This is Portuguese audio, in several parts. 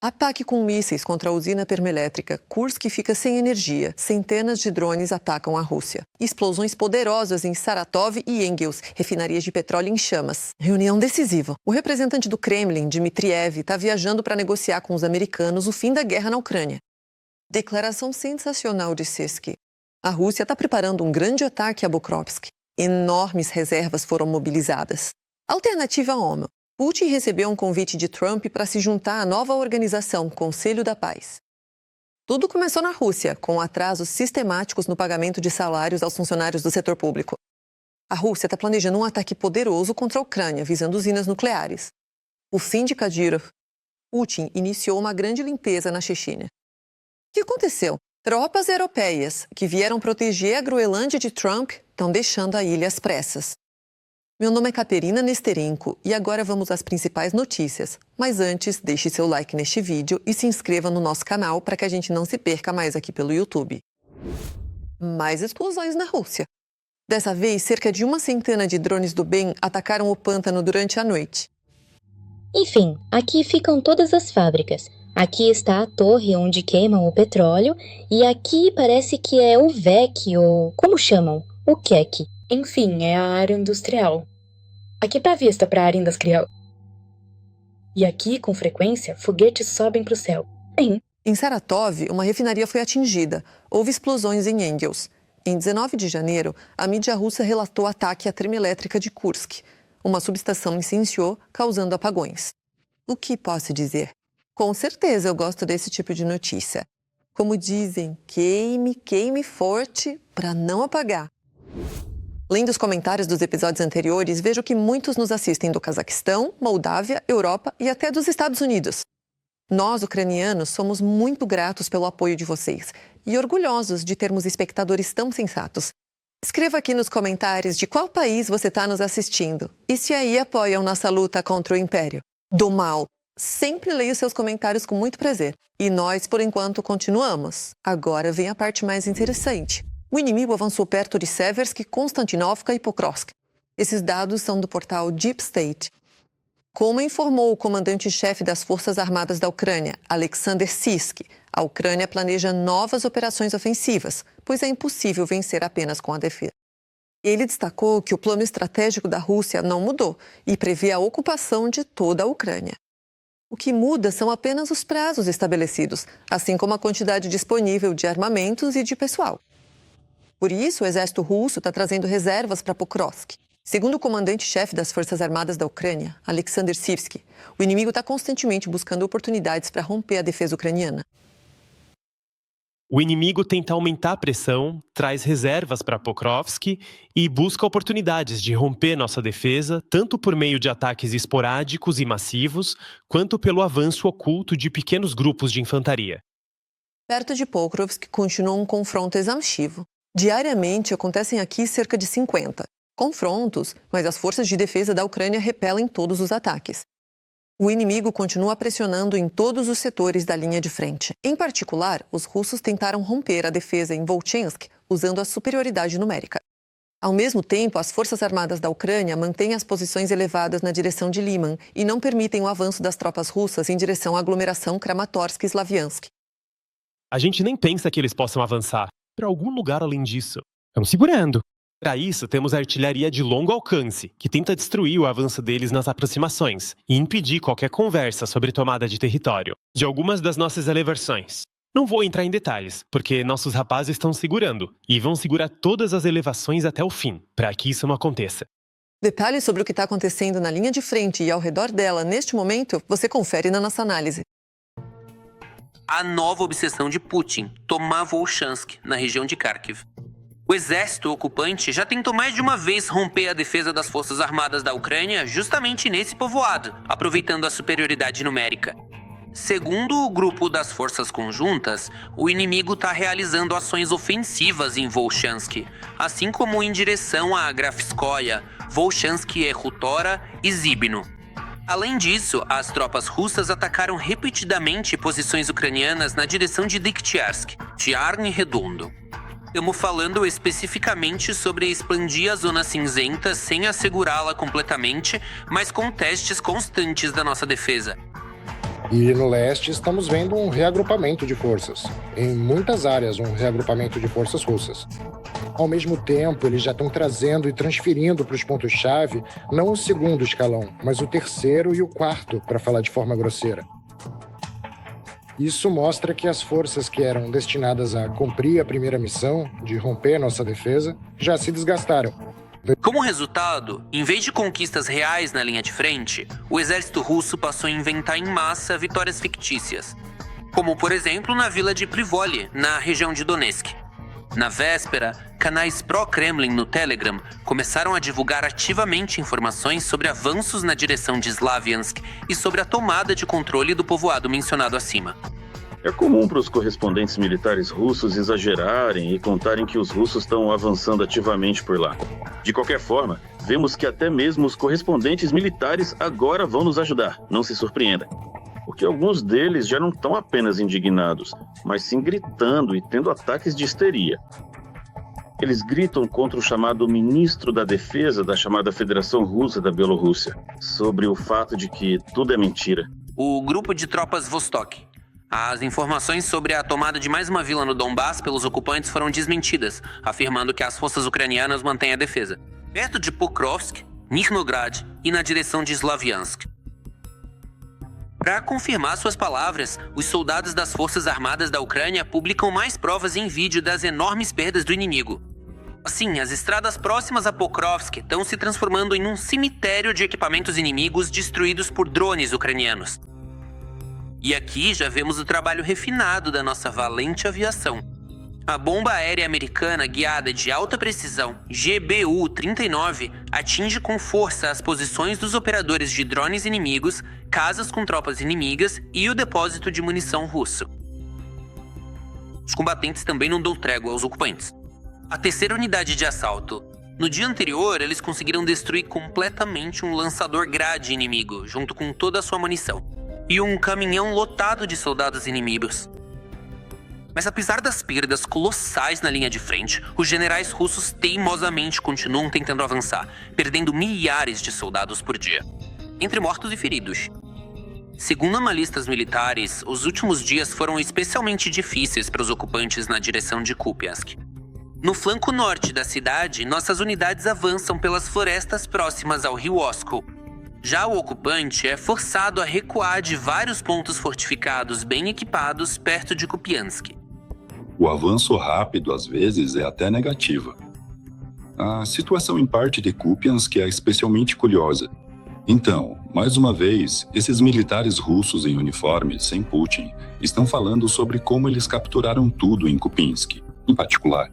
Ataque com mísseis contra a usina termoelétrica. Kursk fica sem energia. Centenas de drones atacam a Rússia. Explosões poderosas em Saratov e Engels, refinarias de petróleo em chamas. Reunião decisiva. O representante do Kremlin, Dmitriev, está viajando para negociar com os americanos o fim da guerra na Ucrânia. Declaração sensacional de Sesky. A Rússia está preparando um grande ataque a Pokrovsk. Enormes reservas foram mobilizadas. Alternativa à ONU. Putin recebeu um convite de Trump para se juntar à nova organização Conselho da Paz. Tudo começou na Rússia, com atrasos sistemáticos no pagamento de salários aos funcionários do setor público. A Rússia está planejando um ataque poderoso contra a Ucrânia, visando usinas nucleares. O fim de Kadyrov. Putin iniciou uma grande limpeza na Chechênia. O que aconteceu? Tropas europeias que vieram proteger a Groenlândia de Trump estão deixando a ilha às pressas. Meu nome é Katerina Nesterenko e agora vamos às principais notícias. Mas antes, deixe seu like neste vídeo e se inscreva no nosso canal para que a gente não se perca mais aqui pelo YouTube. Mais explosões na Rússia. Dessa vez, cerca de 100 de drones do bem atacaram o pântano durante a noite. Enfim, aqui ficam todas as fábricas. Aqui está a torre onde queimam o petróleo e aqui parece que é o VEC ou como chamam? O KEK. Enfim, é a área industrial. Aqui tá a vista para a área industrial. E aqui, com frequência, foguetes sobem para o céu. Bem, Em Saratov, uma refinaria foi atingida. Houve explosões em Engels. Em 19 de janeiro, a mídia russa relatou ataque à termoelétrica de Kursk. Uma subestação incendiou, causando apagões. O que posso dizer? Com certeza eu gosto desse tipo de notícia. Como dizem, queime, queime forte para não apagar. Lendo os comentários dos episódios anteriores, vejo que muitos nos assistem do Cazaquistão, Moldávia, Europa e até dos Estados Unidos. Nós, ucranianos, somos muito gratos pelo apoio de vocês e orgulhosos de termos espectadores tão sensatos. Escreva aqui nos comentários de qual país você está nos assistindo e se aí apoiam nossa luta contra o Império do Mal. Sempre leio seus comentários com muito prazer. E nós, por enquanto, continuamos. Agora vem a parte mais interessante. O inimigo avançou perto de Seversk, Konstantinovka e Pokrovsk. Esses dados são do portal Deep State. Como informou o comandante-chefe das Forças Armadas da Ucrânia, Alexander Sirski, a Ucrânia planeja novas operações ofensivas, pois é impossível vencer apenas com a defesa. Ele destacou que o plano estratégico da Rússia não mudou e prevê a ocupação de toda a Ucrânia. O que muda são apenas os prazos estabelecidos, assim como a quantidade disponível de armamentos e de pessoal. Por isso, o exército russo está trazendo reservas para Pokrovsk. Segundo o comandante-chefe das Forças Armadas da Ucrânia, Alexander Sirski, o inimigo está constantemente buscando oportunidades para romper a defesa ucraniana. O inimigo tenta aumentar a pressão, traz reservas para Pokrovsk e busca oportunidades de romper nossa defesa, tanto por meio de ataques esporádicos e massivos, quanto pelo avanço oculto de pequenos grupos de infantaria. Perto de Pokrovsk, continua um confronto exaustivo. Diariamente acontecem aqui cerca de 50 confrontos, mas as forças de defesa da Ucrânia repelem todos os ataques. O inimigo continua pressionando em todos os setores da linha de frente. Em particular, os russos tentaram romper a defesa em Volchansk usando a superioridade numérica. Ao mesmo tempo, as Forças Armadas da Ucrânia mantêm as posições elevadas na direção de Liman e não permitem o avanço das tropas russas em direção à aglomeração Kramatorsk e Slaviansk. A gente nem pensa que eles possam avançar para algum lugar além disso. Estão segurando. Para isso, temos a artilharia de longo alcance, que tenta destruir o avanço deles nas aproximações e impedir qualquer conversa sobre tomada de território de algumas das nossas elevações. Não vou entrar em detalhes, porque nossos rapazes estão segurando e vão segurar todas as elevações até o fim, para que isso não aconteça. Detalhes sobre o que está acontecendo na linha de frente e ao redor dela neste momento, você confere na nossa análise. A nova obsessão de Putin, tomar Volchansk, na região de Kharkiv. O exército ocupante já tentou mais de uma vez romper a defesa das Forças Armadas da Ucrânia justamente nesse povoado, aproveitando a superioridade numérica. Segundo o grupo das Forças Conjuntas, o inimigo está realizando ações ofensivas em Volchansk, assim como em direção a Grafskoia, Volchansk e Rutora e Zibno. Além disso, as tropas russas atacaram repetidamente posições ucranianas na direção de Dyktyarsk, Tiarny Redondo. Estamos falando especificamente sobre expandir a Zona Cinzenta sem assegurá-la completamente, mas com testes constantes da nossa defesa. E no leste estamos vendo um reagrupamento de forças. Em muitas áreas, um reagrupamento de forças russas. Ao mesmo tempo, eles já estão trazendo e transferindo para os pontos-chave não o segundo escalão, mas o terceiro e o quarto, para falar de forma grosseira. Isso mostra que as forças que eram destinadas a cumprir a primeira missão, de romper nossa defesa, já se desgastaram. Como resultado, em vez de conquistas reais na linha de frente, o exército russo passou a inventar em massa vitórias fictícias. Como, por exemplo, na vila de Privoli, na região de Donetsk. Na véspera, canais pró-Kremlin no Telegram começaram a divulgar ativamente informações sobre avanços na direção de Slaviansk e sobre a tomada de controle do povoado mencionado acima. É comum para os correspondentes militares russos exagerarem e contarem que os russos estão avançando ativamente por lá. De qualquer forma, vemos que até mesmo os correspondentes militares agora vão nos ajudar, não se surpreenda. Porque alguns deles já não estão apenas indignados, mas sim gritando e tendo ataques de histeria. Eles gritam contra o chamado ministro da Defesa da chamada Federação Russa da Bielorrússia, sobre o fato de que tudo é mentira. O grupo de tropas Vostok. As informações sobre a tomada de mais uma vila no Donbass pelos ocupantes foram desmentidas, afirmando que as forças ucranianas mantêm a defesa, perto de Pokrovsk, Nikhnograd e na direção de Slaviansk. Para confirmar suas palavras, os soldados das Forças Armadas da Ucrânia publicam mais provas em vídeo das enormes perdas do inimigo. Assim, as estradas próximas a Pokrovsk estão se transformando em um cemitério de equipamentos inimigos destruídos por drones ucranianos. E aqui já vemos o trabalho refinado da nossa valente aviação. A bomba aérea americana guiada de alta precisão, GBU-39, atinge com força as posições dos operadores de drones inimigos, casas com tropas inimigas e o depósito de munição russo. Os combatentes também não dão trégua aos ocupantes. A terceira unidade de assalto. No dia anterior, eles conseguiram destruir completamente um lançador grade inimigo, junto com toda a sua munição, e um caminhão lotado de soldados inimigos. Mas apesar das perdas colossais na linha de frente, os generais russos teimosamente continuam tentando avançar, perdendo milhares de soldados por dia, entre mortos e feridos. Segundo analistas militares, os últimos dias foram especialmente difíceis para os ocupantes na direção de Kupiansk. No flanco norte da cidade, nossas unidades avançam pelas florestas próximas ao rio Oskol. Já o ocupante é forçado a recuar de vários pontos fortificados bem equipados perto de Kupiansk. O avanço rápido, às vezes, é até negativa. A situação em parte de Kupiansk é especialmente curiosa. Então, mais uma vez, esses militares russos em uniforme, sem Putin, estão falando sobre como eles capturaram tudo em Kupiansk. Em particular,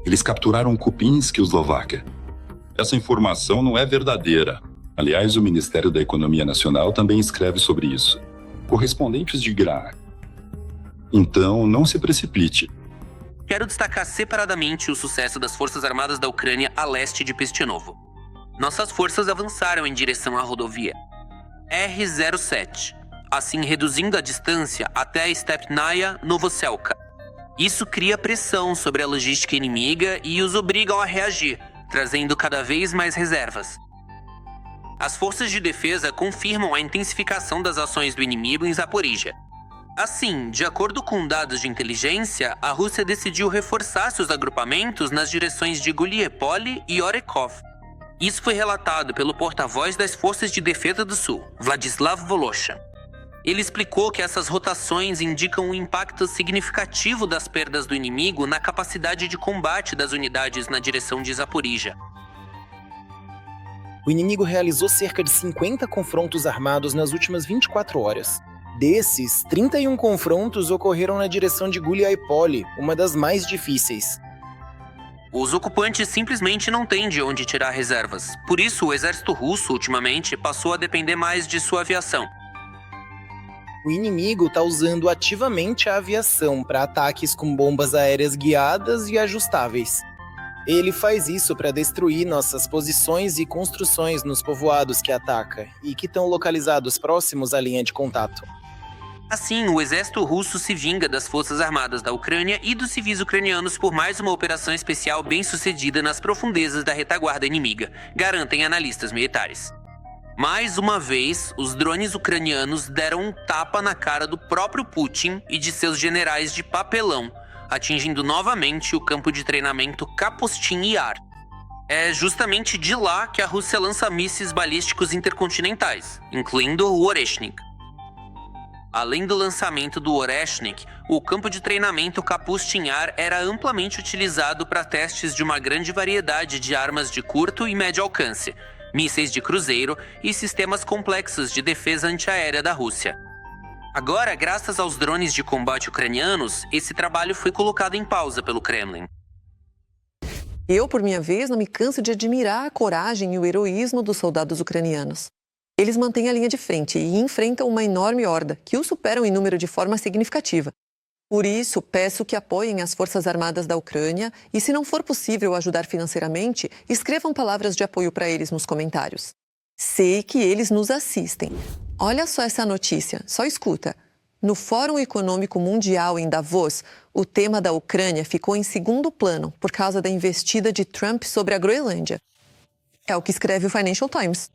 eles capturaram Kupiansk e Eslováquia. Essa informação não é verdadeira. Aliás, o Ministério da Economia Nacional também escreve sobre isso. Correspondentes de GRA. Então, não se precipite. Quero destacar separadamente o sucesso das Forças Armadas da Ucrânia a leste de Pestinovo. Nossas forças avançaram em direção à rodovia R07, assim reduzindo a distância até a Stepnaya Novoselka. Isso cria pressão sobre a logística inimiga e os obrigam a reagir, trazendo cada vez mais reservas. As forças de defesa confirmam a intensificação das ações do inimigo em Zaporizhia. Assim, de acordo com dados de inteligência, a Rússia decidiu reforçar seus agrupamentos nas direções de Guliepole e Orekov. Isso foi relatado pelo porta-voz das Forças de Defesa do Sul, Vladislav Volosha. Ele explicou que essas rotações indicam um impacto significativo das perdas do inimigo na capacidade de combate das unidades na direção de Zaporizhia. O inimigo realizou cerca de 50 confrontos armados nas últimas 24 horas. Desses, 31 confrontos ocorreram na direção de Guliaipole, uma das mais difíceis. Os ocupantes simplesmente não têm de onde tirar reservas. Por isso, o exército russo, ultimamente, passou a depender mais de sua aviação. O inimigo está usando ativamente a aviação para ataques com bombas aéreas guiadas e ajustáveis. Ele faz isso para destruir nossas posições e construções nos povoados que ataca e que estão localizados próximos à linha de contato. Assim, o exército russo se vinga das forças armadas da Ucrânia e dos civis ucranianos por mais uma operação especial bem-sucedida nas profundezas da retaguarda inimiga, garantem analistas militares. Mais uma vez, os drones ucranianos deram um tapa na cara do próprio Putin e de seus generais de papelão, atingindo novamente o campo de treinamento Kapustin Yar. É justamente de lá que a Rússia lança mísseis balísticos intercontinentais, incluindo o Oreshnik. Além do lançamento do Oreshnik, o campo de treinamento Kapustin Yar era amplamente utilizado para testes de uma grande variedade de armas de curto e médio alcance, mísseis de cruzeiro e sistemas complexos de defesa antiaérea da Rússia. Agora, graças aos drones de combate ucranianos, esse trabalho foi colocado em pausa pelo Kremlin. Eu, por minha vez, não me canso de admirar a coragem e o heroísmo dos soldados ucranianos. Eles mantêm a linha de frente e enfrentam uma enorme horda, que os superam em número de forma significativa. Por isso, peço que apoiem as Forças Armadas da Ucrânia e, se não for possível ajudar financeiramente, escrevam palavras de apoio para eles nos comentários. Sei que eles nos assistem. Olha só essa notícia, só escuta. No Fórum Econômico Mundial em Davos, o tema da Ucrânia ficou em segundo plano por causa da investida de Trump sobre a Groenlândia. É o que escreve o Financial Times.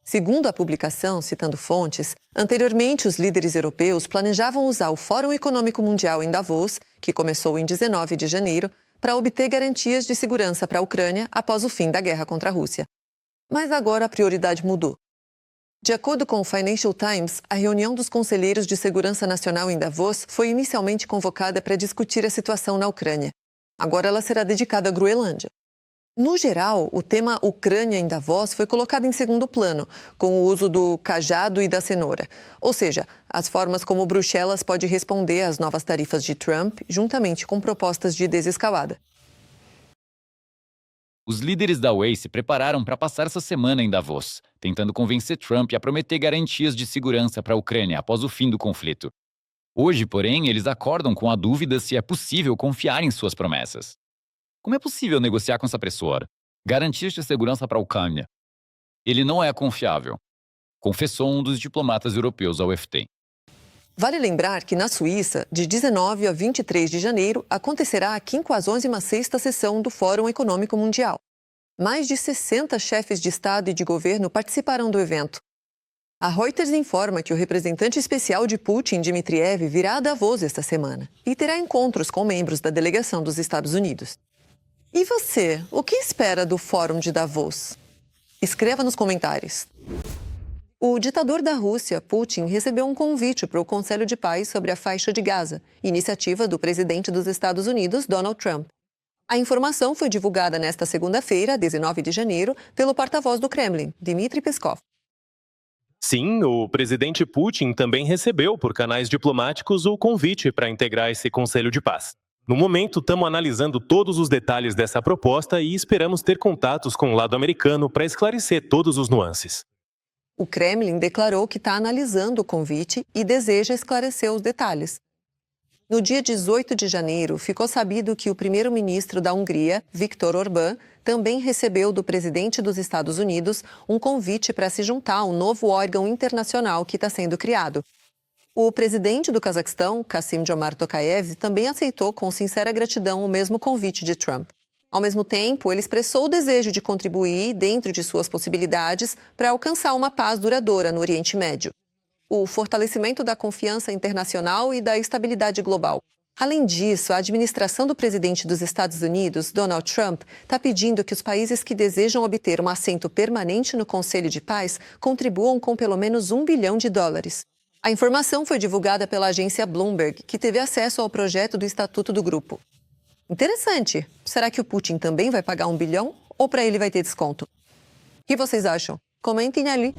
Segundo a publicação, citando fontes, anteriormente os líderes europeus planejavam usar o Fórum Econômico Mundial em Davos, que começou em 19 de janeiro, para obter garantias de segurança para a Ucrânia após o fim da guerra contra a Rússia. Mas agora a prioridade mudou. De acordo com o Financial Times, a reunião dos conselheiros de segurança nacional em Davos foi inicialmente convocada para discutir a situação na Ucrânia. Agora ela será dedicada à Groenlândia. No geral, o tema Ucrânia em Davos foi colocado em segundo plano, com o uso do cajado e da cenoura. Ou seja, as formas como Bruxelas pode responder às novas tarifas de Trump, juntamente com propostas de desescalada. Os líderes da UE se prepararam para passar essa semana em Davos, tentando convencer Trump a prometer garantias de segurança para a Ucrânia após o fim do conflito. Hoje, porém, eles acordam com a dúvida se é possível confiar em suas promessas. Como é possível negociar com essa pessoa? Garantias de segurança para a Ucrânia. Ele não é confiável, confessou um dos diplomatas europeus ao FT. Vale lembrar que na Suíça, de 19 a 23 de janeiro, acontecerá a 56ª sessão do Fórum Econômico Mundial. Mais de 60 chefes de Estado e de governo participarão do evento. A Reuters informa que o representante especial de Putin, Dmitriev, virá a Davos esta semana e terá encontros com membros da delegação dos Estados Unidos. E você, o que espera do Fórum de Davos? Escreva nos comentários. O ditador da Rússia, Putin, recebeu um convite para o Conselho de Paz sobre a Faixa de Gaza, iniciativa do presidente dos Estados Unidos, Donald Trump. A informação foi divulgada nesta segunda-feira, 19 de janeiro, pelo porta-voz do Kremlin, Dmitry Peskov. Sim, o presidente Putin também recebeu por canais diplomáticos o convite para integrar esse Conselho de Paz. No momento, estamos analisando todos os detalhes dessa proposta e esperamos ter contatos com o lado americano para esclarecer todos os nuances. O Kremlin declarou que está analisando o convite e deseja esclarecer os detalhes. No dia 18 de janeiro, ficou sabido que o primeiro-ministro da Hungria, Viktor Orbán, também recebeu do presidente dos Estados Unidos um convite para se juntar a um novo órgão internacional que está sendo criado. O presidente do Cazaquistão, Kassym-Jomart Tokayev, também aceitou com sincera gratidão o mesmo convite de Trump. Ao mesmo tempo, ele expressou o desejo de contribuir, dentro de suas possibilidades, para alcançar uma paz duradoura no Oriente Médio. O fortalecimento da confiança internacional e da estabilidade global. Além disso, a administração do presidente dos Estados Unidos, Donald Trump, está pedindo que os países que desejam obter um assento permanente no Conselho de Paz contribuam com pelo menos $1 bilhão. A informação foi divulgada pela agência Bloomberg, que teve acesso ao projeto do Estatuto do Grupo. Interessante. Será que o Putin também vai pagar $1 bilhão ou para ele vai ter desconto? O que vocês acham? Comentem ali.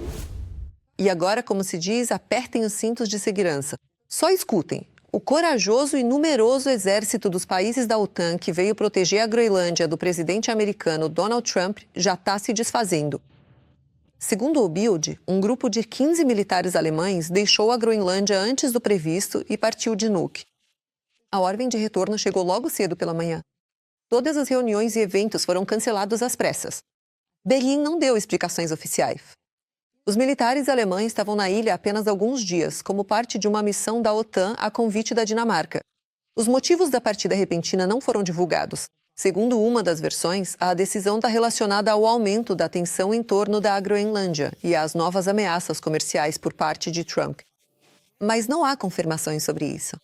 E agora, como se diz, apertem os cintos de segurança. Só escutem. O corajoso e numeroso exército dos países da OTAN que veio proteger a Groenlândia do presidente americano Donald Trump já está se desfazendo. Segundo o Bild, um grupo de 15 militares alemães deixou a Groenlândia antes do previsto e partiu de Nuuk. A ordem de retorno chegou logo cedo pela manhã. Todas as reuniões e eventos foram cancelados às pressas. Berlim não deu explicações oficiais. Os militares alemães estavam na ilha há apenas alguns dias, como parte de uma missão da OTAN a convite da Dinamarca. Os motivos da partida repentina não foram divulgados. Segundo uma das versões, a decisão está relacionada ao aumento da tensão em torno da Groenlândia e às novas ameaças comerciais por parte de Trump. Mas não há confirmações sobre isso.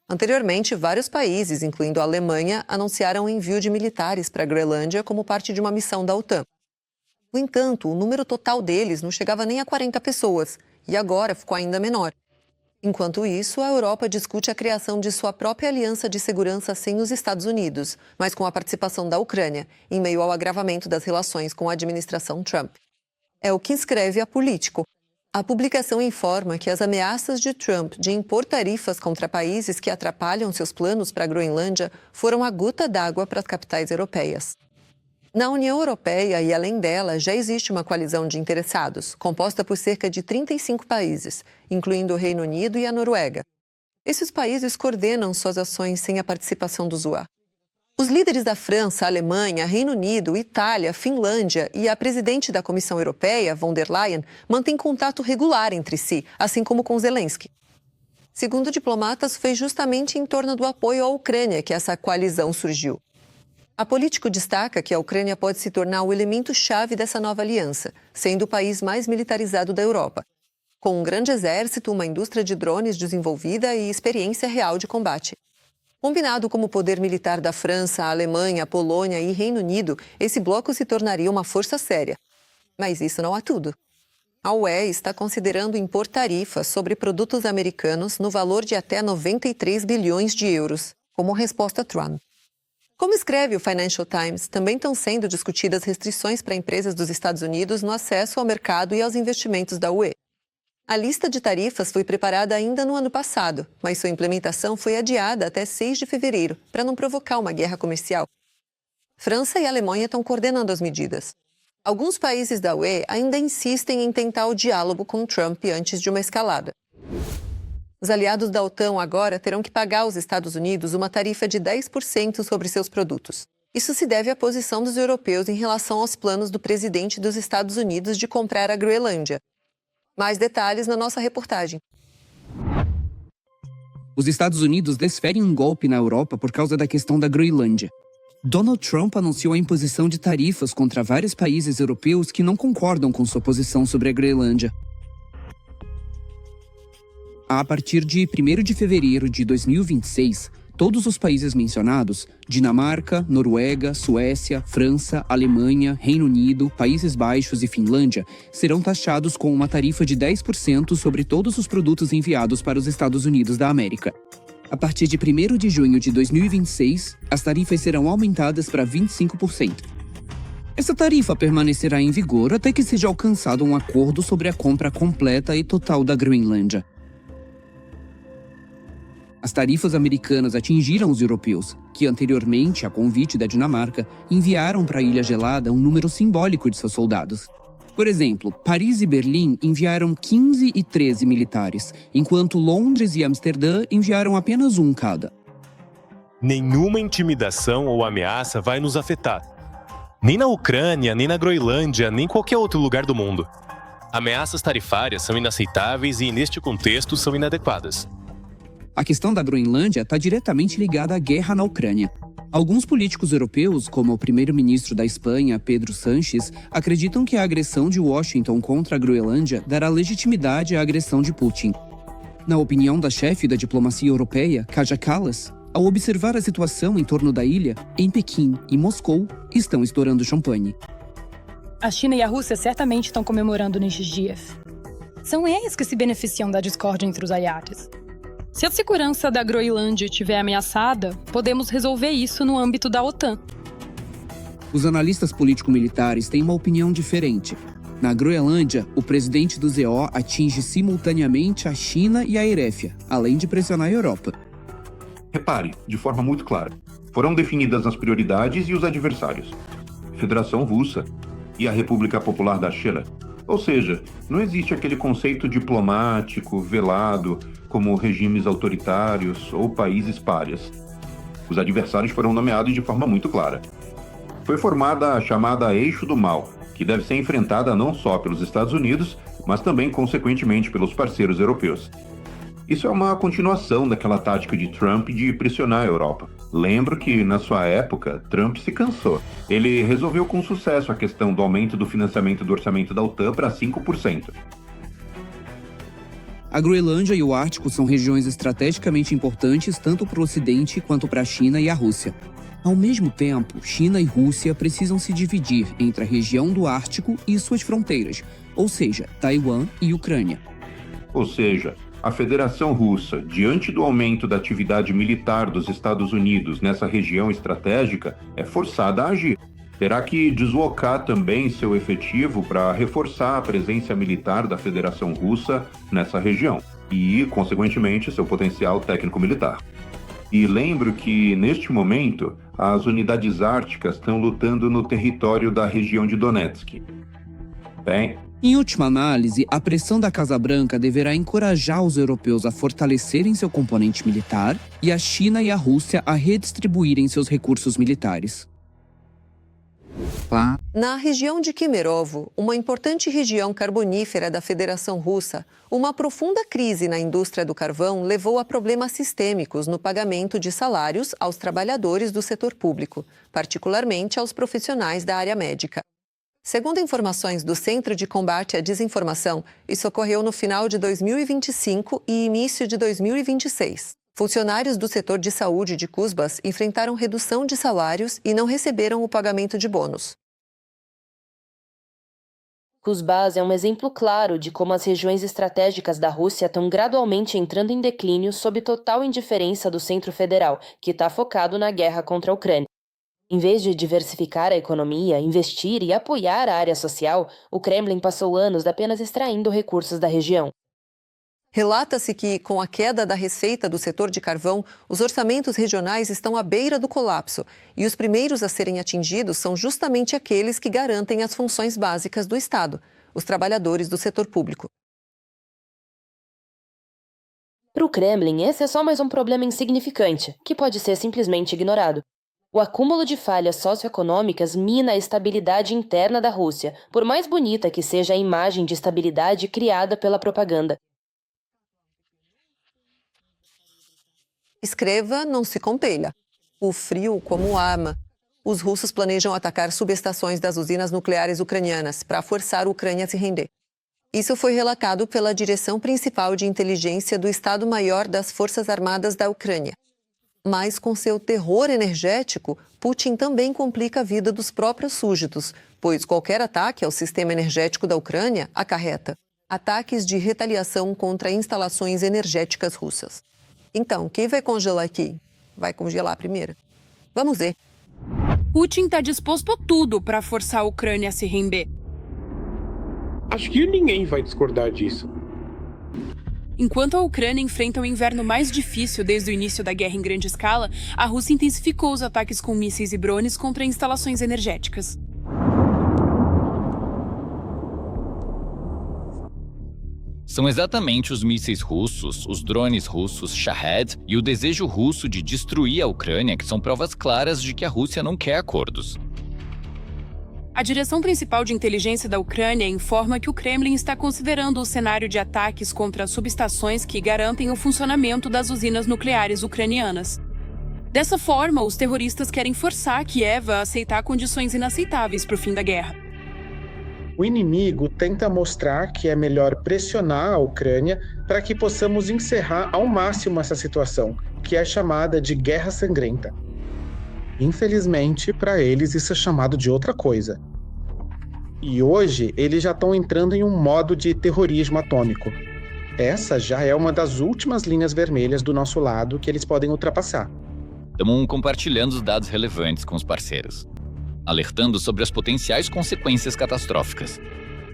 Anteriormente, vários países, incluindo a Alemanha, anunciaram o envio de militares para a Groenlândia como parte de uma missão da OTAN. No entanto, o número total deles não chegava nem a 40 pessoas, e agora ficou ainda menor. Enquanto isso, a Europa discute a criação de sua própria aliança de segurança sem os Estados Unidos, mas com a participação da Ucrânia, em meio ao agravamento das relações com a administração Trump. É o que escreve a Político. A publicação informa que as ameaças de Trump de impor tarifas contra países que atrapalham seus planos para a Groenlândia foram a gota d'água para as capitais europeias. Na União Europeia e além dela, já existe uma coalizão de interessados, composta por cerca de 35 países, incluindo o Reino Unido e a Noruega. Esses países coordenam suas ações sem a participação do ZUA. Os líderes da França, Alemanha, Reino Unido, Itália, Finlândia e a presidente da Comissão Europeia, von der Leyen, mantêm contato regular entre si, assim como com Zelensky. Segundo diplomatas, foi justamente em torno do apoio à Ucrânia que essa coalizão surgiu. A Político destaca que a Ucrânia pode se tornar o elemento-chave dessa nova aliança, sendo o país mais militarizado da Europa, com um grande exército, uma indústria de drones desenvolvida e experiência real de combate. Combinado como o poder militar da França, Alemanha, Polônia e Reino Unido, esse bloco se tornaria uma força séria. Mas isso não é tudo. A UE está considerando impor tarifas sobre produtos americanos no valor de até 93 bilhões de euros, como resposta a Trump. Como escreve o Financial Times, também estão sendo discutidas restrições para empresas dos Estados Unidos no acesso ao mercado e aos investimentos da UE. A lista de tarifas foi preparada ainda no ano passado, mas sua implementação foi adiada até 6 de fevereiro, para não provocar uma guerra comercial. França e Alemanha estão coordenando as medidas. Alguns países da UE ainda insistem em tentar o diálogo com Trump antes de uma escalada. Os aliados da OTAN agora terão que pagar aos Estados Unidos uma tarifa de 10% sobre seus produtos. Isso se deve à posição dos europeus em relação aos planos do presidente dos Estados Unidos de comprar a Groenlândia. Mais detalhes na nossa reportagem. Os Estados Unidos desferem um golpe na Europa por causa da questão da Groenlândia. Donald Trump anunciou a imposição de tarifas contra vários países europeus que não concordam com sua posição sobre a Groenlândia. A partir de 1º de fevereiro de 2026, todos os países mencionados, Dinamarca, Noruega, Suécia, França, Alemanha, Reino Unido, Países Baixos e Finlândia, serão taxados com uma tarifa de 10% sobre todos os produtos enviados para os Estados Unidos da América. A partir de 1º de junho de 2026, as tarifas serão aumentadas para 25%. Essa tarifa permanecerá em vigor até que seja alcançado um acordo sobre a compra completa e total da Groenlândia. As tarifas americanas atingiram os europeus, que anteriormente, a convite da Dinamarca, enviaram para a Ilha Gelada um número simbólico de seus soldados. Por exemplo, Paris e Berlim enviaram 15 e 13 militares, enquanto Londres e Amsterdã enviaram apenas um cada. Nenhuma intimidação ou ameaça vai nos afetar. Nem na Ucrânia, nem na Groenlândia, nem qualquer outro lugar do mundo. Ameaças tarifárias são inaceitáveis e, neste contexto, são inadequadas. A questão da Groenlândia está diretamente ligada à guerra na Ucrânia. Alguns políticos europeus, como o primeiro-ministro da Espanha, Pedro Sánchez, acreditam que a agressão de Washington contra a Groenlândia dará legitimidade à agressão de Putin. Na opinião da chefe da diplomacia europeia, Kaja Kallas, ao observar a situação em torno da ilha, em Pequim e Moscou estão estourando champanhe. A China e a Rússia certamente estão comemorando nestes dias. São eles que se beneficiam da discórdia entre os aliados. Se a segurança da Groenlândia estiver ameaçada, podemos resolver isso no âmbito da OTAN. Os analistas político-militares têm uma opinião diferente. Na Groenlândia, o presidente do ZO atinge simultaneamente a China e a Eréfia, além de pressionar a Europa. Repare, de forma muito clara, foram definidas as prioridades e os adversários. Federação Russa e a República Popular da China. Ou seja, não existe aquele conceito diplomático, velado, como regimes autoritários ou países párias. Os adversários foram nomeados de forma muito clara. Foi formada a chamada Eixo do Mal, que deve ser enfrentada não só pelos Estados Unidos, mas também, consequentemente, pelos parceiros europeus. Isso é uma continuação daquela tática de Trump de pressionar a Europa. Lembro que, na sua época, Trump se cansou. Ele resolveu com sucesso a questão do aumento do financiamento do orçamento da OTAN para 5%. A Groenlândia e o Ártico são regiões estrategicamente importantes tanto para o Ocidente quanto para a China e a Rússia. Ao mesmo tempo, China e Rússia precisam se dividir entre a região do Ártico e suas fronteiras, ou seja, Taiwan e Ucrânia. Ou seja, a Federação Russa, diante do aumento da atividade militar dos Estados Unidos nessa região estratégica, é forçada a agir. Terá que deslocar também seu efetivo para reforçar a presença militar da Federação Russa nessa região e, consequentemente, seu potencial técnico-militar. E lembro que, neste momento, as unidades árticas estão lutando no território da região de Donetsk. Bem, em última análise, a pressão da Casa Branca deverá encorajar os europeus a fortalecerem seu componente militar e a China e a Rússia a redistribuírem seus recursos militares. Na região de Kemerovo, uma importante região carbonífera da Federação Russa, uma profunda crise na indústria do carvão levou a problemas sistêmicos no pagamento de salários aos trabalhadores do setor público, particularmente aos profissionais da área médica. Segundo informações do Centro de Combate à Desinformação, isso ocorreu no final de 2025 e início de 2026. Funcionários do setor de saúde de Kuzbas enfrentaram redução de salários e não receberam o pagamento de bônus. Kuzbas é um exemplo claro de como as regiões estratégicas da Rússia estão gradualmente entrando em declínio sob total indiferença do Centro Federal, que está focado na guerra contra a Ucrânia. Em vez de diversificar a economia, investir e apoiar a área social, o Kremlin passou anos apenas extraindo recursos da região. Relata-se que, com a queda da receita do setor de carvão, os orçamentos regionais estão à beira do colapso e os primeiros a serem atingidos são justamente aqueles que garantem as funções básicas do Estado, os trabalhadores do setor público. Para o Kremlin, esse é só mais um problema insignificante, que pode ser simplesmente ignorado. O acúmulo de falhas socioeconômicas mina a estabilidade interna da Rússia, por mais bonita que seja a imagem de estabilidade criada pela propaganda. Escreva, não se compelha. O frio como arma. Os russos planejam atacar subestações das usinas nucleares ucranianas para forçar a Ucrânia a se render. Isso foi relatado pela Direção Principal de Inteligência do Estado-Maior das Forças Armadas da Ucrânia. Mas com seu terror energético, Putin também complica a vida dos próprios súditos, pois qualquer ataque ao sistema energético da Ucrânia acarreta ataques de retaliação contra instalações energéticas russas. Então, quem vai congelar aqui? Vai congelar primeiro? Vamos ver. Putin está disposto a tudo para forçar a Ucrânia a se render. Acho que ninguém vai discordar disso. Enquanto a Ucrânia enfrenta o inverno mais difícil desde o início da guerra em grande escala, a Rússia intensificou os ataques com mísseis e drones contra instalações energéticas. São exatamente os mísseis russos, os drones russos Shahed e o desejo russo de destruir a Ucrânia que são provas claras de que a Rússia não quer acordos. A Direção Principal de Inteligência da Ucrânia informa que o Kremlin está considerando o cenário de ataques contra subestações que garantem o funcionamento das usinas nucleares ucranianas. Dessa forma, os terroristas querem forçar Kiev a aceitar condições inaceitáveis para o fim da guerra. O inimigo tenta mostrar que é melhor pressionar a Ucrânia para que possamos encerrar ao máximo essa situação, que é chamada de guerra sangrenta. Infelizmente, para eles isso é chamado de outra coisa. E hoje, eles já estão entrando em um modo de terrorismo atômico. Essa já é uma das últimas linhas vermelhas do nosso lado que eles podem ultrapassar. Estamos compartilhando os dados relevantes com os parceiros, alertando sobre as potenciais consequências catastróficas.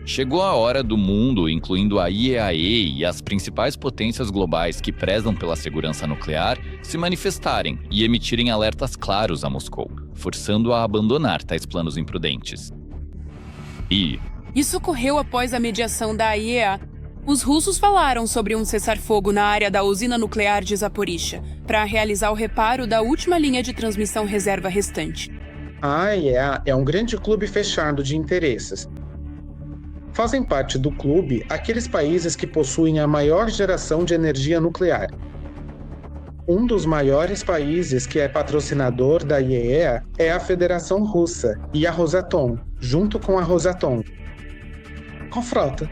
Chegou a hora do mundo, incluindo a IAEA e as principais potências globais que prezam pela segurança nuclear, se manifestarem e emitirem alertas claros a Moscou, forçando-a a abandonar tais planos imprudentes. Isso ocorreu após a mediação da IAEA. Os russos falaram sobre um cessar-fogo na área da usina nuclear de Zaporizhia, para realizar o reparo da última linha de transmissão reserva restante. A IAEA é um grande clube fechado de interesses. Fazem parte do clube aqueles países que possuem a maior geração de energia nuclear. Um dos maiores países que é patrocinador da IAEA é a Federação Russa e a Rosatom, junto com a Rosatom. Com frota.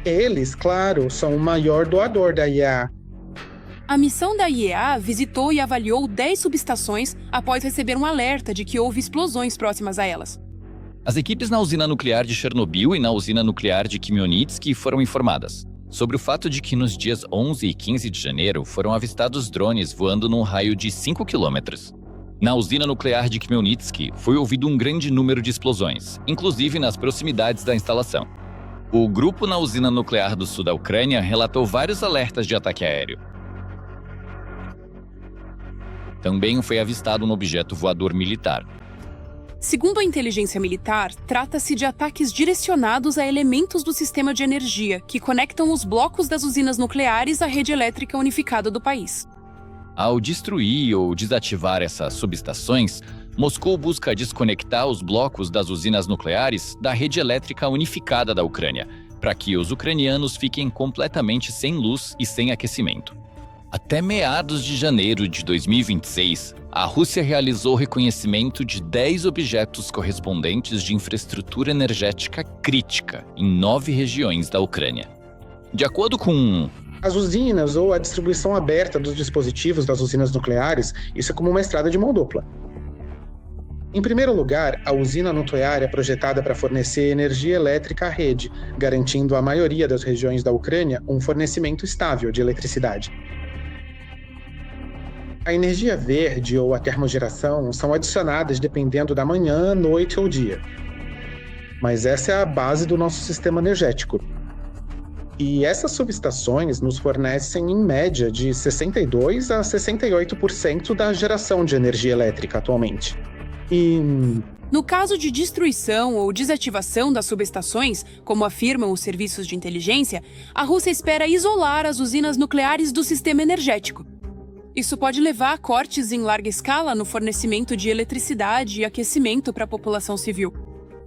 Eles, claro, são o maior doador da IAEA. A missão da IAEA visitou e avaliou 10 subestações após receber um alerta de que houve explosões próximas a elas. As equipes na usina nuclear de Chernobyl e na usina nuclear de Khmelnytskyi foram informadas sobre o fato de que nos dias 11 e 15 de janeiro foram avistados drones voando num raio de 5 quilômetros. Na usina nuclear de Khmelnytskyi foi ouvido um grande número de explosões, inclusive nas proximidades da instalação. O grupo na usina nuclear do sul da Ucrânia relatou vários alertas de ataque aéreo. Também foi avistado um objeto voador militar. Segundo a inteligência militar, trata-se de ataques direcionados a elementos do sistema de energia que conectam os blocos das usinas nucleares à rede elétrica unificada do país. Ao destruir ou desativar essas subestações, Moscou busca desconectar os blocos das usinas nucleares da rede elétrica unificada da Ucrânia, para que os ucranianos fiquem completamente sem luz e sem aquecimento. Até meados de janeiro de 2026, a Rússia realizou o reconhecimento de 10 objetos correspondentes de infraestrutura energética crítica em 9 regiões da Ucrânia. De acordo com as usinas ou a distribuição aberta dos dispositivos das usinas nucleares, isso é como uma estrada de mão dupla. Em primeiro lugar, a usina nuclear é projetada para fornecer energia elétrica à rede, garantindo à maioria das regiões da Ucrânia um fornecimento estável de eletricidade. A energia verde ou a termogeração são adicionadas dependendo da manhã, noite ou dia. Mas essa é a base do nosso sistema energético. E essas subestações nos fornecem, em média, de 62% a 68% da geração de energia elétrica atualmente. No caso de destruição ou desativação das subestações, como afirmam os serviços de inteligência, a Rússia espera isolar as usinas nucleares do sistema energético. Isso pode levar a cortes em larga escala no fornecimento de eletricidade e aquecimento para a população civil.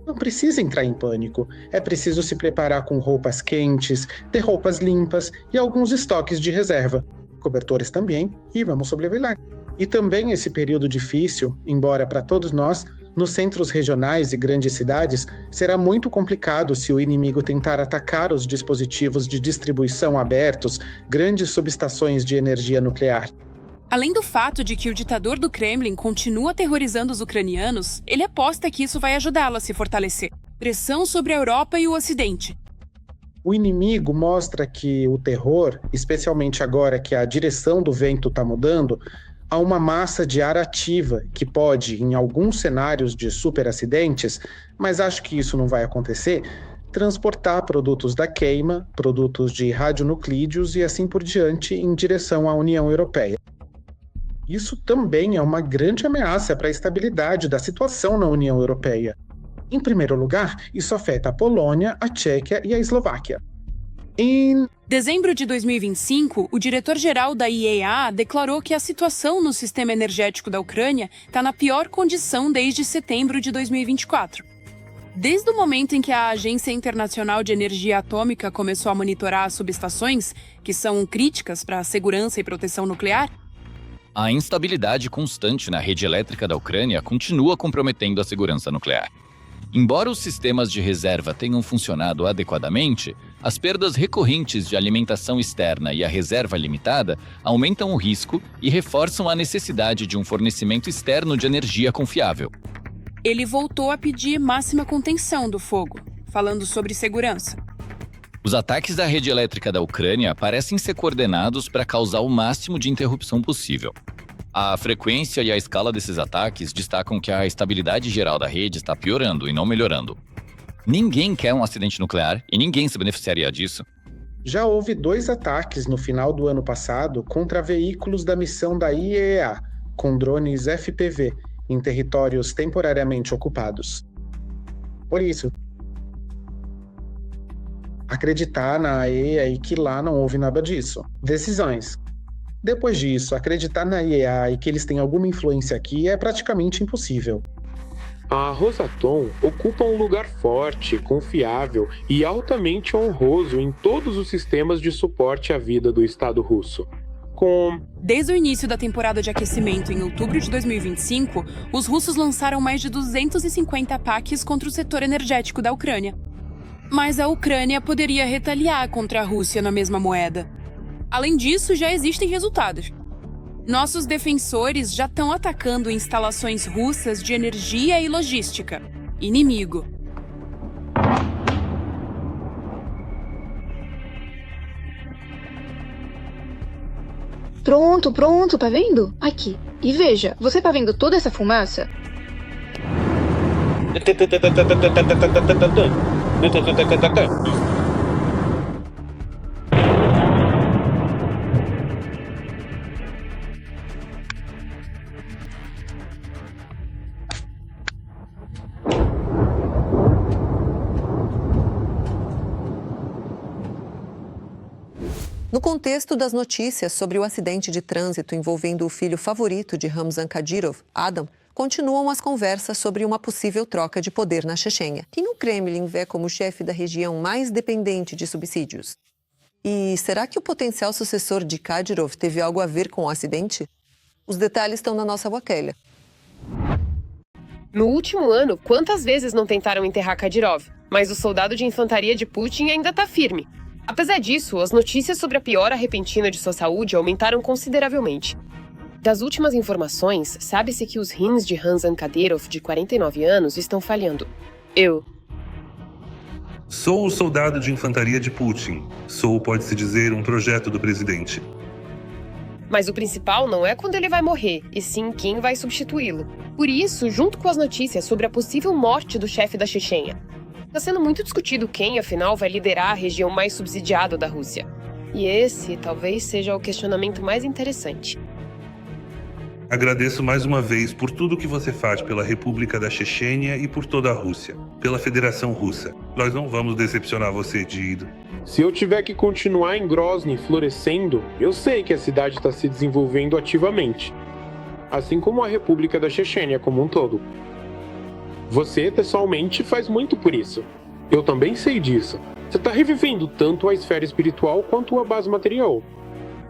Não precisa entrar em pânico. É preciso se preparar com roupas quentes, ter roupas limpas e alguns estoques de reserva. Cobertores também, e vamos sobreviver. E também esse período difícil, embora para todos nós, nos centros regionais e grandes cidades, será muito complicado se o inimigo tentar atacar os dispositivos de distribuição abertos, grandes subestações de energia nuclear. Além do fato de que o ditador do Kremlin continua aterrorizando os ucranianos, ele aposta que isso vai ajudá-lo a se fortalecer. Pressão sobre a Europa e o Ocidente. O inimigo mostra que o terror, especialmente agora que a direção do vento está mudando, há uma massa de ar ativa que pode, em alguns cenários de superacidentes, mas acho que isso não vai acontecer, transportar produtos da queima, produtos de radionuclídeos e assim por diante em direção à União Europeia. Isso também é uma grande ameaça para a estabilidade da situação na União Europeia. Em primeiro lugar, isso afeta a Polônia, a Tchequia e a Eslováquia. Em dezembro de 2025, o diretor-geral da IAEA declarou que a situação no sistema energético da Ucrânia está na pior condição desde setembro de 2024. Desde o momento em que a Agência Internacional de Energia Atômica começou a monitorar as subestações, que são críticas para a segurança e proteção nuclear, a instabilidade constante na rede elétrica da Ucrânia continua comprometendo a segurança nuclear. Embora os sistemas de reserva tenham funcionado adequadamente, as perdas recorrentes de alimentação externa e a reserva limitada aumentam o risco e reforçam a necessidade de um fornecimento externo de energia confiável. Ele voltou a pedir máxima contenção do fogo, falando sobre segurança. Os ataques da rede elétrica da Ucrânia parecem ser coordenados para causar o máximo de interrupção possível. A frequência e a escala desses ataques destacam que a estabilidade geral da rede está piorando e não melhorando. Ninguém quer um acidente nuclear e ninguém se beneficiaria disso. Já houve 2 ataques no final do ano passado contra veículos da missão da IAEA, com drones FPV, em territórios temporariamente ocupados. Por isso, acreditar na IAEA e que lá não houve nada disso. Decisões. Depois disso, acreditar na IAEA e que eles têm alguma influência aqui é praticamente impossível. A Rosatom ocupa um lugar forte, confiável e altamente honroso em todos os sistemas de suporte à vida do Estado russo. Desde o início da temporada de aquecimento em outubro de 2025, os russos lançaram mais de 250 ataques contra o setor energético da Ucrânia. Mas a Ucrânia poderia retaliar contra a Rússia na mesma moeda. Além disso, já existem resultados. Nossos defensores já estão atacando instalações russas de energia e logística. Inimigo. Pronto, tá vendo? Aqui. E veja, você tá vendo toda essa fumaça? No contexto das notícias sobre o acidente de trânsito envolvendo o filho favorito de Ramzan Kadyrov, Adam, continuam as conversas sobre uma possível troca de poder na Chechênia, quem o Kremlin vê como chefe da região mais dependente de subsídios. E será que o potencial sucessor de Kadyrov teve algo a ver com o acidente? Os detalhes estão na nossa Wakelha. No último ano, quantas vezes não tentaram enterrar Kadyrov? Mas o soldado de infantaria de Putin ainda está firme. Apesar disso, as notícias sobre a piora repentina de sua saúde aumentaram consideravelmente. Das últimas informações, sabe-se que os rins de Ramzan Kadyrov, de 49 anos, estão falhando. Sou o soldado de infantaria de Putin. Sou, pode-se dizer, um projeto do presidente. Mas o principal não é quando ele vai morrer, e sim quem vai substituí-lo. Por isso, junto com as notícias sobre a possível morte do chefe da Chechênia, está sendo muito discutido quem, afinal, vai liderar a região mais subsidiada da Rússia. E esse talvez seja o questionamento mais interessante. Agradeço mais uma vez por tudo que você faz pela República da Chechênia e por toda a Rússia, pela Federação Russa. Nós não vamos decepcionar você, Dido. Se eu tiver que continuar em Grozny florescendo, eu sei que a cidade está se desenvolvendo ativamente, assim como a República da Chechênia como um todo. Você, pessoalmente, faz muito por isso. Eu também sei disso. Você está revivendo tanto a esfera espiritual quanto a base material.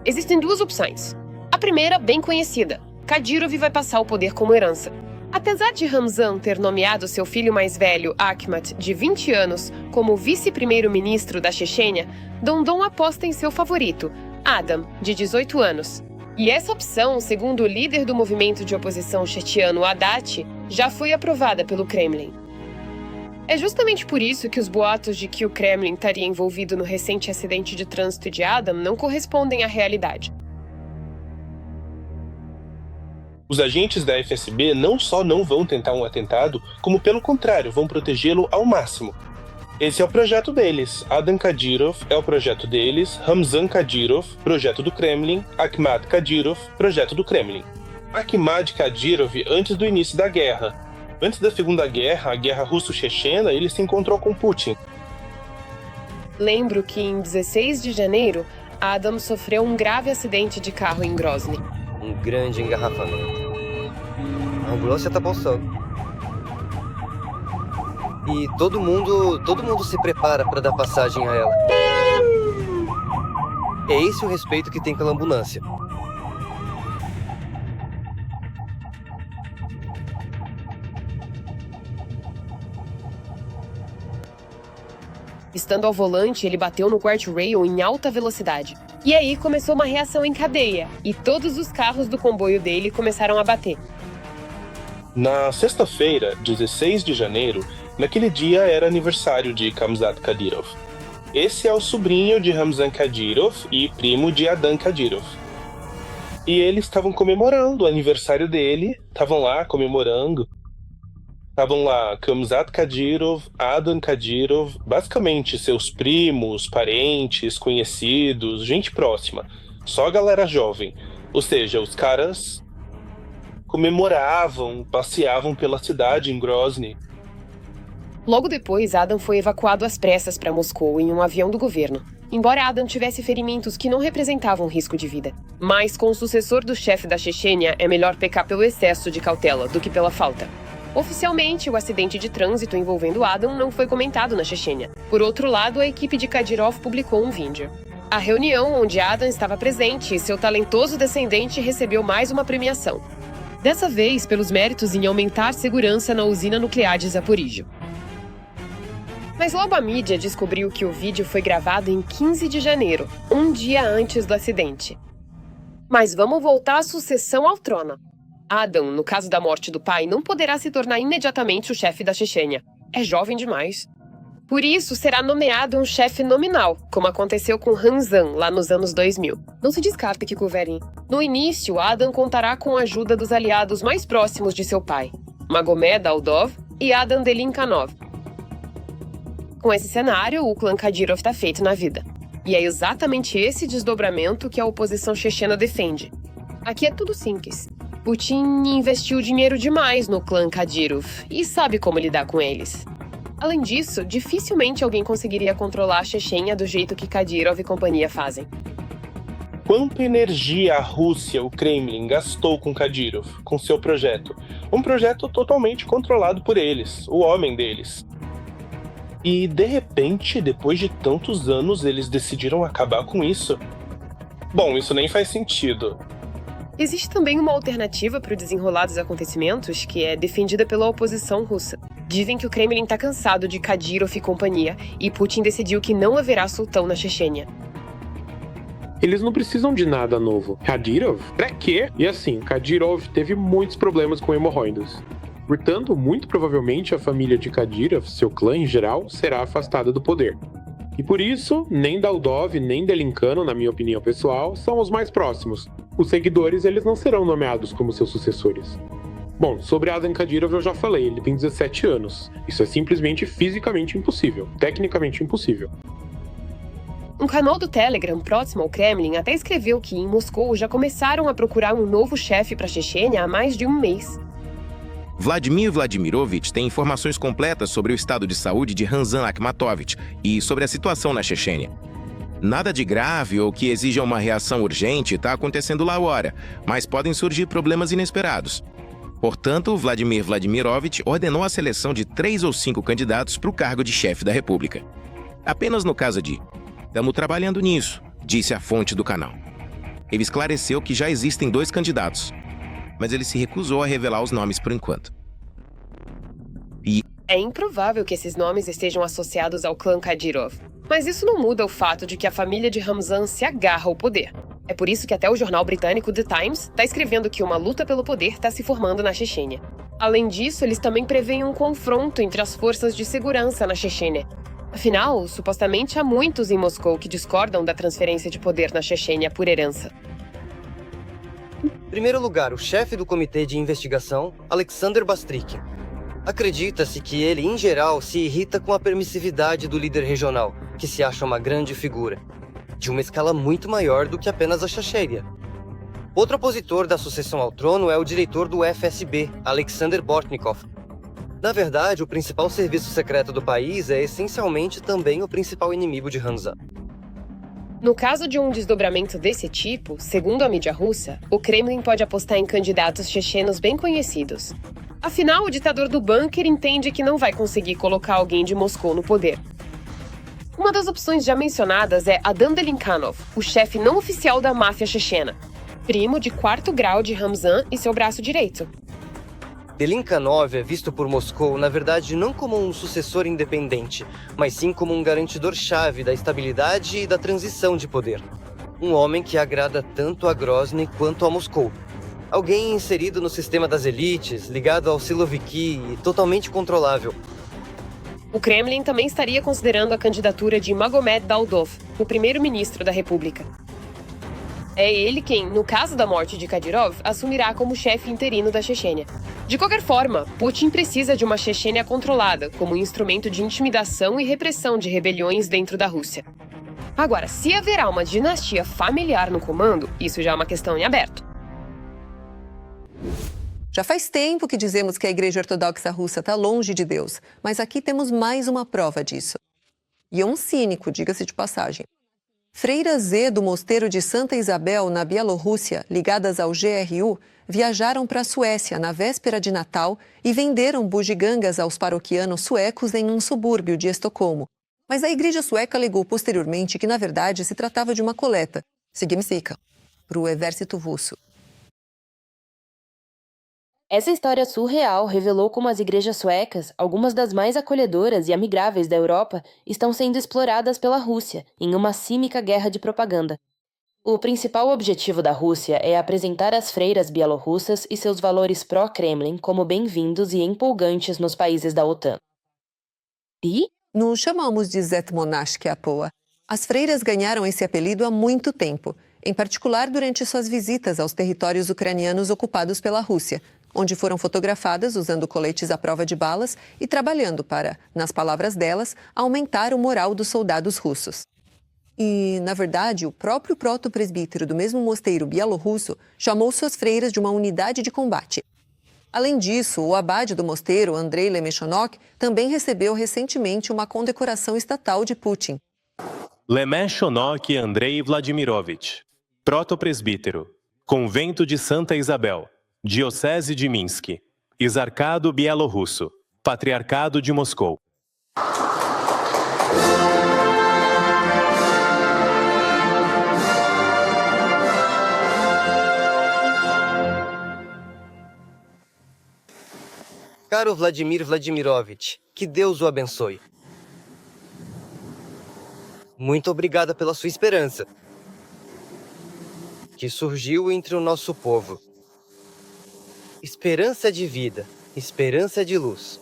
Existem duas opções. A primeira, bem conhecida. Kadyrov vai passar o poder como herança. Apesar de Ramzan ter nomeado seu filho mais velho, Akhmat, de 20 anos, como vice-primeiro-ministro da Chechênia, Dondon aposta em seu favorito, Adam, de 18 anos. E essa opção, segundo o líder do movimento de oposição chechiano Haddad, já foi aprovada pelo Kremlin. É justamente por isso que os boatos de que o Kremlin estaria envolvido no recente acidente de trânsito de Adam não correspondem à realidade. Os agentes da FSB não só não vão tentar um atentado, como pelo contrário, vão protegê-lo ao máximo. Esse é o projeto deles. Adam Kadyrov é o projeto deles, Ramzan Kadyrov, projeto do Kremlin, Akhmat Kadyrov, projeto do Kremlin. Akhmat Kadyrov antes do início da guerra. Antes da Segunda Guerra, a guerra russo-chechena, ele se encontrou com Putin. Lembro que em 16 de janeiro, Adam sofreu um grave acidente de carro em Grozny. Um grande engarrafamento. A ambulância tá passando. E todo mundo se prepara para dar passagem a ela. É esse o respeito que tem pela ambulância. Estando ao volante, ele bateu no guardrail em alta velocidade. E aí começou uma reação em cadeia, e todos os carros do comboio dele começaram a bater. Na sexta-feira, 16 de janeiro, naquele dia era aniversário de Kamzat Kadyrov. Esse é o sobrinho de Ramzan Kadyrov e primo de Adam Kadyrov. E eles estavam comemorando o aniversário dele, estavam lá comemorando. Estavam lá Kamzat Kadyrov, Adam Kadyrov, basicamente seus primos, parentes, conhecidos, gente próxima. Só a galera jovem. Ou seja, os caras comemoravam, passeavam pela cidade em Grozny. Logo depois, Adam foi evacuado às pressas para Moscou em um avião do governo. Embora Adam tivesse ferimentos que não representavam risco de vida. Mas com o sucessor do chefe da Chechênia, é melhor pecar pelo excesso de cautela do que pela falta. Oficialmente, o acidente de trânsito envolvendo Adam não foi comentado na Chechênia. Por outro lado, a equipe de Kadyrov publicou um vídeo. A reunião onde Adam estava presente e seu talentoso descendente recebeu mais uma premiação. Dessa vez, pelos méritos em aumentar segurança na usina nuclear de Zaporizhzhia. Mas logo a mídia descobriu que o vídeo foi gravado em 15 de janeiro, um dia antes do acidente. Mas vamos voltar à sucessão ao trono. Adam, no caso da morte do pai, não poderá se tornar imediatamente o chefe da Chechênia. É jovem demais. Por isso, será nomeado um chefe nominal, como aconteceu com Ramzan lá nos anos 2000. Não se descarta que couberem. No início, Adam contará com a ajuda dos aliados mais próximos de seu pai, Magomed Aldov e Adam Delinkanov. Com esse cenário, o clã Kadyrov está feito na vida. E é exatamente esse desdobramento que a oposição chechena defende. Aqui é tudo simples. Putin investiu dinheiro demais no clã Kadyrov e sabe como lidar com eles. Além disso, dificilmente alguém conseguiria controlar a Chechênia do jeito que Kadyrov e companhia fazem. Quanta energia a Rússia, o Kremlin, gastou com Kadyrov, com seu projeto? Um projeto totalmente controlado por eles, o homem deles. E, de repente, depois de tantos anos, eles decidiram acabar com isso? Bom, isso nem faz sentido. Existe também uma alternativa para o desenrolar dos acontecimentos, que é defendida pela oposição russa. Dizem que o Kremlin está cansado de Kadyrov e companhia, e Putin decidiu que não haverá sultão na Chechênia. Eles não precisam de nada novo. Kadyrov? Pra quê? E assim, Kadyrov teve muitos problemas com hemorroidas. Portanto, muito provavelmente a família de Kadyrov, seu clã em geral, será afastada do poder. E por isso, nem Daldov nem Delinkano, na minha opinião pessoal, são os mais próximos. Os seguidores, eles não serão nomeados como seus sucessores. Bom, sobre Adam Kadyrov eu já falei, ele tem 17 anos. Isso é simplesmente fisicamente impossível, tecnicamente impossível. Um canal do Telegram próximo ao Kremlin até escreveu que em Moscou já começaram a procurar um novo chefe para a Chechênia há mais de um mês. Vladimir Vladimirovich tem informações completas sobre o estado de saúde de Ramzan Akhmatovich e sobre a situação na Chechênia. Nada de grave ou que exija uma reação urgente está acontecendo lá agora, mas podem surgir problemas inesperados. Portanto, Vladimir Vladimirovich ordenou a seleção de 3 ou 5 candidatos para o cargo de chefe da República. Apenas no caso de "estamos trabalhando nisso", disse a fonte do canal. Ele esclareceu que já existem 2 candidatos, mas ele se recusou a revelar os nomes por enquanto. É improvável que esses nomes estejam associados ao clã Kadyrov. Mas isso não muda o fato de que a família de Ramzan se agarra ao poder. É por isso que até o jornal britânico The Times está escrevendo que uma luta pelo poder está se formando na Chechênia. Além disso, eles também preveem um confronto entre as forças de segurança na Chechênia. Afinal, supostamente há muitos em Moscou que discordam da transferência de poder na Chechênia por herança. Em primeiro lugar, o chefe do comitê de investigação, Alexander Bastrykin. Acredita-se que ele, em geral, se irrita com a permissividade do líder regional, que se acha uma grande figura, de uma escala muito maior do que apenas a Chechênia. Outro opositor da sucessão ao trono é o diretor do FSB, Alexander Bortnikov. Na verdade, o principal serviço secreto do país é essencialmente também o principal inimigo de Ramzan. No caso de um desdobramento desse tipo, segundo a mídia russa, o Kremlin pode apostar em candidatos chechenos bem conhecidos. Afinal, o ditador do bunker entende que não vai conseguir colocar alguém de Moscou no poder. Uma das opções já mencionadas é Adam Delinkanov, o chefe não oficial da máfia chechena, primo de 4º grau de Ramzan e seu braço direito. Delinkanov é visto por Moscou, na verdade, não como um sucessor independente, mas sim como um garantidor-chave da estabilidade e da transição de poder. Um homem que agrada tanto a Grozny quanto a Moscou. Alguém inserido no sistema das elites, ligado ao Siloviki e totalmente controlável. O Kremlin também estaria considerando a candidatura de Magomed Aldov, o primeiro-ministro da República. É ele quem, no caso da morte de Kadyrov, assumirá como chefe interino da Chechênia. De qualquer forma, Putin precisa de uma Chechênia controlada, como instrumento de intimidação e repressão de rebeliões dentro da Rússia. Agora, se haverá uma dinastia familiar no comando, isso já é uma questão em aberto. Já faz tempo que dizemos que a Igreja Ortodoxa Russa está longe de Deus, mas aqui temos mais uma prova disso. E um cínico, diga-se de passagem. Freiras Z do Mosteiro de Santa Isabel, na Bielorrússia, ligadas ao GRU, viajaram para a Suécia na véspera de Natal e venderam bugigangas aos paroquianos suecos em um subúrbio de Estocolmo. Mas a igreja sueca alegou posteriormente que, na verdade, se tratava de uma coleta, para o exército russo. Essa história surreal revelou como as igrejas suecas, algumas das mais acolhedoras e amigáveis da Europa, estão sendo exploradas pela Rússia em uma cínica guerra de propaganda. O principal objetivo da Rússia é apresentar as freiras bielorrussas e seus valores pró-Kremlin como bem-vindos e empolgantes nos países da OTAN. E? Nos chamamos de Zetmonashki Apoa. As freiras ganharam esse apelido há muito tempo, em particular durante suas visitas aos territórios ucranianos ocupados pela Rússia, onde foram fotografadas usando coletes à prova de balas e trabalhando para, nas palavras delas, aumentar o moral dos soldados russos. E, na verdade, o próprio proto-presbítero do mesmo mosteiro bielorrusso chamou suas freiras de uma unidade de combate. Além disso, o abade do mosteiro, Andrei Lemeshonok, também recebeu recentemente uma condecoração estatal de Putin. Lemeshonok Andrei Vladimirovich, proto-presbítero, Convento de Santa Isabel, Diocese de Minsk, Exarcado Bielorrusso, Patriarcado de Moscou. Caro Vladimir Vladimirovich, que Deus o abençoe. Muito obrigada pela sua esperança, que surgiu entre o nosso povo. Esperança de vida, esperança de luz.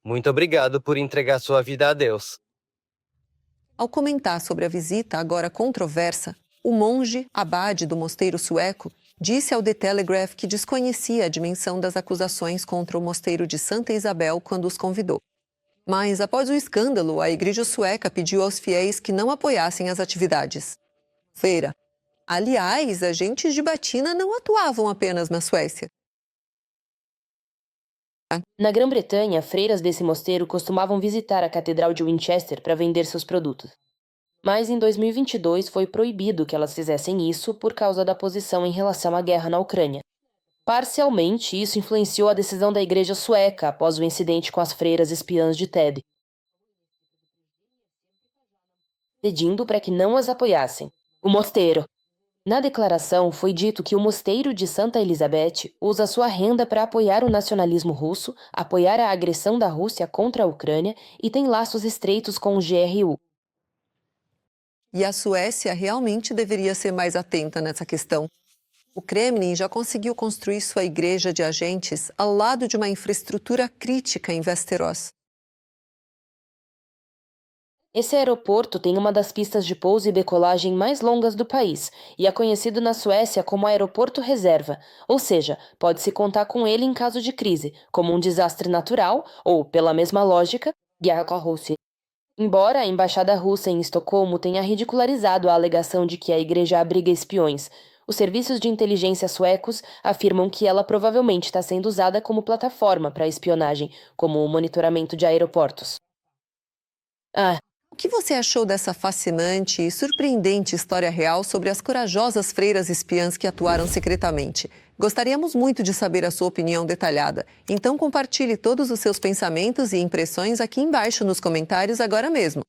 Muito obrigado por entregar sua vida a Deus. Ao comentar sobre a visita agora controversa, o monge abade do mosteiro sueco disse ao The Telegraph que desconhecia a dimensão das acusações contra o mosteiro de Santa Isabel quando os convidou. Mas, após o escândalo, a igreja sueca pediu aos fiéis que não apoiassem as atividades. Feira. Aliás, agentes de batina não atuavam apenas na Suécia. Na Grã-Bretanha, freiras desse mosteiro costumavam visitar a Catedral de Winchester para vender seus produtos. Mas em 2022 foi proibido que elas fizessem isso por causa da posição em relação à guerra na Ucrânia. Parcialmente, isso influenciou a decisão da igreja sueca após o incidente com as freiras espiãs de TED, pedindo para que não as apoiassem. O mosteiro. Na declaração, foi dito que o mosteiro de Santa Elizabeth usa sua renda para apoiar o nacionalismo russo, apoiar a agressão da Rússia contra a Ucrânia e tem laços estreitos com o GRU. E a Suécia realmente deveria ser mais atenta nessa questão. O Kremlin já conseguiu construir sua igreja de agentes ao lado de uma infraestrutura crítica em Västerås. Esse aeroporto tem uma das pistas de pouso e decolagem mais longas do país e é conhecido na Suécia como aeroporto reserva, ou seja, pode-se contar com ele em caso de crise, como um desastre natural ou, pela mesma lógica, guerra com a Rússia. Embora a embaixada russa em Estocolmo tenha ridicularizado a alegação de que a igreja abriga espiões, os serviços de inteligência suecos afirmam que ela provavelmente está sendo usada como plataforma para espionagem, como o monitoramento de aeroportos. O que você achou dessa fascinante e surpreendente história real sobre as corajosas freiras espiãs que atuaram secretamente? Gostaríamos muito de saber a sua opinião detalhada. Então compartilhe todos os seus pensamentos e impressões aqui embaixo nos comentários agora mesmo.